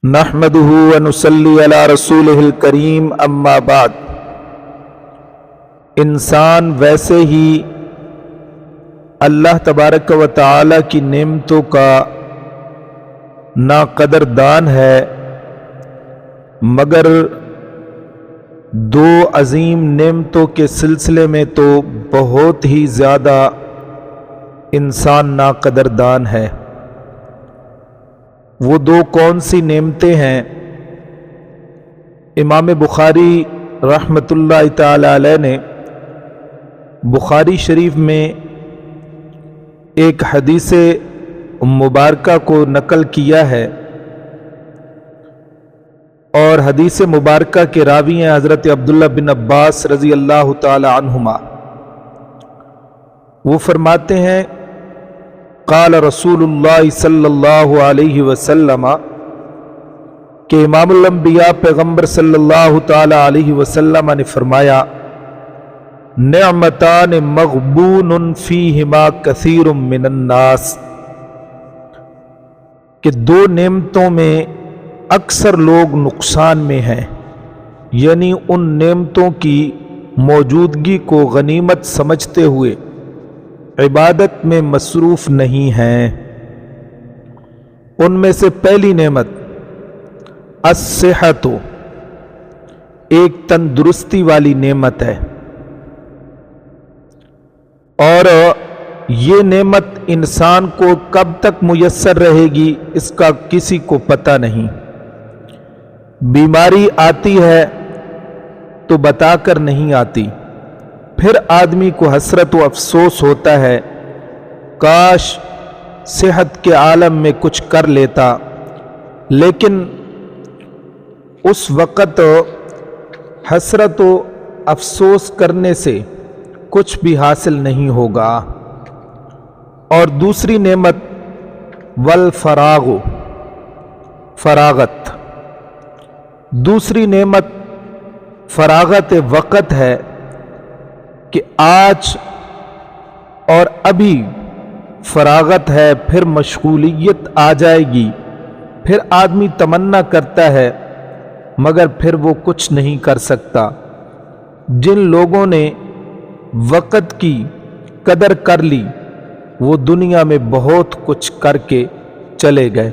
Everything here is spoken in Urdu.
نحمده ونصلی علی رسولہ الکریم اما بعد۔ انسان ویسے ہی اللہ تبارک و تعالی کی نعمتوں کا ناقدردان ہے، مگر دو عظیم نعمتوں کے سلسلے میں تو بہت ہی زیادہ انسان ناقدردان ہے۔ وہ دو کون سی نعمتیں ہیں؟ امام بخاری رحمۃ اللہ تعالی علیہ نے بخاری شریف میں ایک حدیث مبارکہ کو نقل کیا ہے، اور حدیث مبارکہ کے راوی ہیں حضرت عبداللہ بن عباس رضی اللہ تعالی عنہما۔ وہ فرماتے ہیں قال رسول اللہ صلی اللہ علیہ وسلم کہ امام الانبیاء پیغمبر صلی اللہ تعالی علیہ وسلم نے فرمایا، نعمتان مغبون فیہما کثیر من الناس، کہ دو نعمتوں میں اکثر لوگ نقصان میں ہیں، یعنی ان نعمتوں کی موجودگی کو غنیمت سمجھتے ہوئے عبادت میں مصروف نہیں ہیں۔ ان میں سے پہلی نعمت الصحت، ایک تندرستی والی نعمت ہے، اور یہ نعمت انسان کو کب تک میسر رہے گی اس کا کسی کو پتہ نہیں۔ بیماری آتی ہے تو بتا کر نہیں آتی، پھر آدمی کو حسرت و افسوس ہوتا ہے، کاش صحت کے عالم میں کچھ کر لیتا، لیکن اس وقت حسرت و افسوس کرنے سے کچھ بھی حاصل نہیں ہوگا۔ اور دوسری نعمت والفراغ، فراغت، دوسری نعمت فراغت وقت ہے کہ آج اور ابھی فراغت ہے، پھر مشغولیت آ جائے گی، پھر آدمی تمنا کرتا ہے مگر پھر وہ کچھ نہیں کر سکتا۔ جن لوگوں نے وقت کی قدر کر لی وہ دنیا میں بہت کچھ کر کے چلے گئے۔